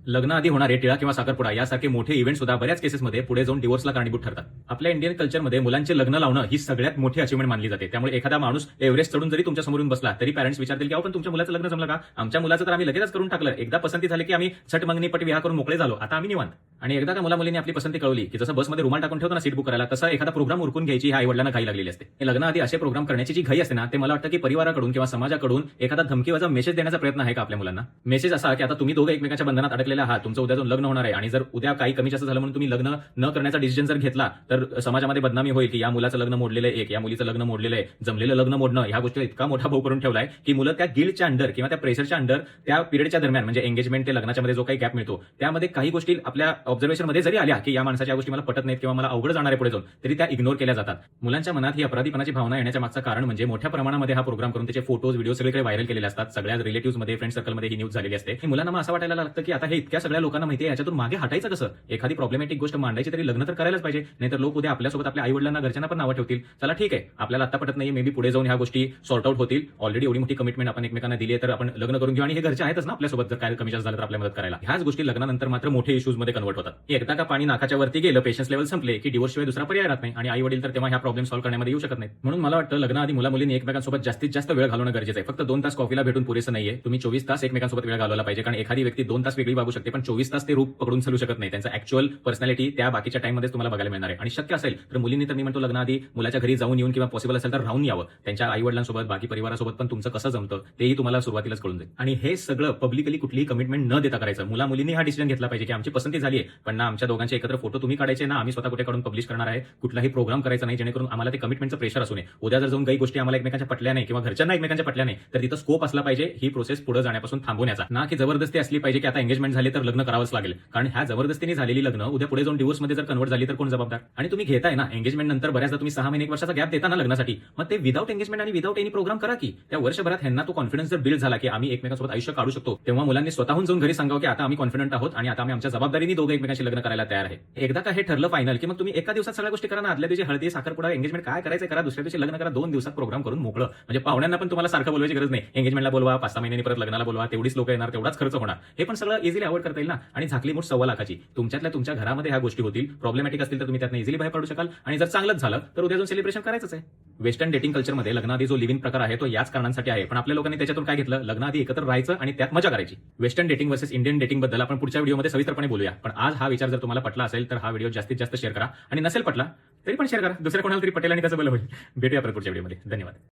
लग्नाआधी होणारे टिळा किंवा साखरपुडा यासारखे मोठे इव्हेंट सुद्धा बऱ्याच केसेसमध्ये पुढे जाऊन डिवोर्सला कारणीभूत ठरतात. आपल्या इंडियन कल्चरमध्ये मुलांचे लग्न लावणं ही सगळ्यात मोठी अचिव्हमेंट मानली जाते. त्यामुळे एखादा माणूस एव्हरेस्ट चढून जरी तुमच्या समोरून बसला तरी पॅरेंट्स विचारतील की पण तुमच्या मुलाचं लग्न जमलं का? आमच्या मुलाचं तर आम्ही लगेचच करून टाकलं. एकदा पसंती झाली की आम्ही छट मंगनी पट विवाह करून मोकळे झालो. आता आम्ही निवांत. आणि एकदा का मुला-मुलींनी आपली पसंती कळवली की जसं बसमध्ये रुमाल टाकून ठेवतो ना सीट बुक करायला, तसा एखादा प्रोग्राम उरकून घ्यायची ह्या आई-वडिलांना घाई लागलेली असते. हे लग्नाआधी असे प्रोग्राम करण्याची जी घाई असते ना, ते मला वाटतं की परिवाराकडून किंवा समाजाकडून एखादा धमकीवाजा मेसेज देण्याचा प्रयत्न आहे का आपल्या मुलांना? मेसेज असा की आता तुम्ही दोघं एकमेकांच्या बंधनात अडकलेले आहात, तुमचं उद्या जाऊन लग्न होणार आहे आणि जर उद्या काही कमी जास्त झालं म्हणून तुम्ही लग्न न करण्याचा डिसिजन जर घेतला तर समाजामध्ये बदनामी होईल की या मुलाचं लग्न मोडलेलं आहे, या मुलीचं लग्न मोडलेलं आहे. जमलेलं लग्न मोडणं ह्या गोष्टीला इतका मोठा भाव करून ठेवलाय की मुलं त्या गिल्टच्या अंडर किंवा त्या प्रेशरच्या अंडर त्या पिरियडच्या दरम्यान म्हणजे एंगेजमेंट ते लग्नाच्या मध्ये जो काही गॅप मिळतो त्यामध्ये काही गोष्टी आपल्या ऑब्झर्वेशनमध्ये जरी आल्या की या माणसाच्या गोष्टी मला पटत नाहीत किंवा मला अवघड जाणार आहे पुढे जाऊन, तरी त्या इग्नोर केल्या जातात. मुलांच्या मनात ही अपराधीपणाची भावना येण्याच्या मागचं कारण म्हणजे मोठ्या प्रमाणामध्ये हा प्रोग्राम करून त्याचे फोटोज व्हिडिओ सगळीकडे व्हायरल केलेले असतात. सगळ्या रिलेटिव्हमध्ये फ्रेंड सर्कलमध्ये ही न्यूज झालेली असते. मुलांना मग असं वाटायला लागतं की आता हे इतक्या सगळ्या लोकांना माहिती आहे, याच्यातून मागे हटायचं कसं? एखादी प्रॉब्लेमॅटिक गोष्ट मांडायची तरी लग्न तर करायलाच पाहिजे, नाहीतर लोक उद्या आपल्यासोबत आपल्या आई वडिलांना घरच्यांना पण नावं ठेवतील. चला ठीक आहे, आपल्याला आता पटत नाही, मे बी पुढे जाऊन ह्या गोष्टी सॉर्ट आउट होतील. ऑलरेडी एवढी मोठी कमिटमेंट आपण एकमेकांना दिली आहे तर आपण लग्न करून घेऊ आणि हे घरचे आहेतच ना आपल्यासोबत, जर काय कमी जास्त झालं तर आपल्या मदत करायला. ह्याच गोष्टी लग्नानंतर मात्र मोठे इश्यूज मध्ये कन्वर्ट होतात. एकदा का पाणी नाकाच्या वरती गेलं, पेशन्स लेवल संपले की डिवोर्स शिवाय दुसरा पर्याय राहत नाही आणि आई वडील तर तेव्हा ह्या प्रॉब्लेम सॉल्व्ह करण्यामध्ये येऊ शकत नाही. म्हणून मला वाटतं लग्नाआधी मुला-मुलींनी एकमेकांसोबत जास्तीत जास्त वेळ घालवणं गरजेचं आहे. फक्त 2 तास कॉफीला भेटून पुरेसं नाहीये. तुम्ही 24 तास एकमेकांसोबत वेळ घालवला पाहिजे, कारण एखादी व्यक्ती 2 तास वेगळी वागू शकते पण 24 तास ते रूप पकडून चालू शकत नाही. त्यांचा ऍक्च्युअल पर्सनॅलिटी त्या बाकीच्या टाइम मध्ये तुम्हाला बघायला मिळणार आहे. आणि शक्य असेल तर मुलींनी तर मी म्हणतो लग्नाआधी मुलाच्या घरी जाऊन येऊन किंवा पॉसिबल असेल तर राहून यावं. त्यांच्या आई वडिलांसोबत बाकी परिवारासोबत पण तुमचं कसं जमतं तेही तुम्हाला सुरुवातीलाच कळून जाईल. आणि हे सगळं पब्लिकली कुठलीही कमिटमेंट न देता करायचं. मुला-मुलींनी हा डिसिजन घेतला पाहिजे की आमची पसंती झाली आहे, पण ना आमच्या दोघांचे एकत्र फोटो तुम्ही काढायचे, ना आम्ही स्वतः कुठे काढून पब्लिश करणार आहे. कुठलाही प्रोग्राम करायचा नाही जेणेकरून आम्हाला ते कमिटमेंटचं प्रेशर असू नये. उद्या जर जाऊन काही गोष्टी आम्हाला एकमेकांच्या पटल्या नाही किंवा घरच्यांना एकमेकांच्या पटल्या नाही तर तिथं स्कोप असला पाहिजे ही प्रोसेस पुढे जाण्यापासून थांबवण्याचा, ना की जबरदस्ती असली पाहिजे की आता एंगेजमेंट झाली तर लग्न करावंच लागेल. कारण ह्या जबरदस्तीने झालेली लग्न उद्या पुढे जाऊन डिवोर्स मध्ये जर कन्वर्ट झाली तर कोण जबाबदार? आणि तुम्ही घेताय ना एंगेजमेंट नंतर बऱ्याचदा तुम्ही 6 महिने 1 वर्षाचा गॅप देता ना लग्नासाठी, मग ते विदाऊट एंगेजमेंट आणि विदाऊट एनी प्रोग्राम करा की त्या वर्षभरात ह्यांना तो कॉन्फिडन्स जर बिल्ड झाला की आम्ही एकमेकांसोबत आयुष्य काढू शकतो, तेव्हा मुलांनी स्वतःहून जाऊन घरी सांगावं की आता आम्ही कॉन्फिडंट आहोत आणि आता आम्ही आमच्या जबाबदारीने दोघं एकमेकांशी लग्न करायला तयार आहे. एकदा का हे ठरलं फायनल की मग तुम्ही एका दिवसात सगळ्या गोष्टी करा ना. आदल्या दिवशी हळदी, साखरपुडा, एंगेजमेंट काय करायचं करा, दुसऱ्या दिवशी लग्न करा. 2 दिवसात प्रोग्राम करून मोकळं. म्हणजे पाहुण्यांना पण तुम्हाला सारखं बोलवायची गरज नाही. एंगेजमेंटला बोलवा, 5-6 महिन्यांनी परत लग्नाला बोलवा, तेवढीच लोक येणार, तेवढाच खर्च होणार. हे पण सगळं इझिली अवॉइड करता येईल ना. आणि झाकली मूठ 1.25 लाखाची. तुमच्यातल्या तुमच्या घरामध्ये ह्या गोष्टी होतील. प्रॉब्लेमॅटिक असतील तर तुम्ही त्यातनं इझिली बाहेर पडू शकाल आणि जर चांगलंच झालं तर उद्या जाऊन सेलिब्रेशन करायचंच आहे. वेस्टर्न डेटिंग कल्चरमध्ये लग्नाआधी जो लिव्ह इन प्रकार आहे तो याच कारणांसाठी आहे. पण आपल्या लोकांनी त्याच्यातून काय घेतलं? लग्नाआधी एकत्र राहायचं आणि त्यात मजा करायची. Western dating versus Indian dating बद्दल आपण पुढच्या व्हिडिओमध्ये सविस्तरपणे बोलूया. पण आज हा विचार जर तुम्हाला पटला असेल तर हा व्हिडिओ जास्तीत जास्त शेअर करा आणि नसेल पटला तरी पण शेअर करा. दुसऱ्या कोणाला तरी पटेल आणि त्याचं भलं होईल. भेटूया परत पुढच्या व्हिडिओमध्ये. धन्यवाद.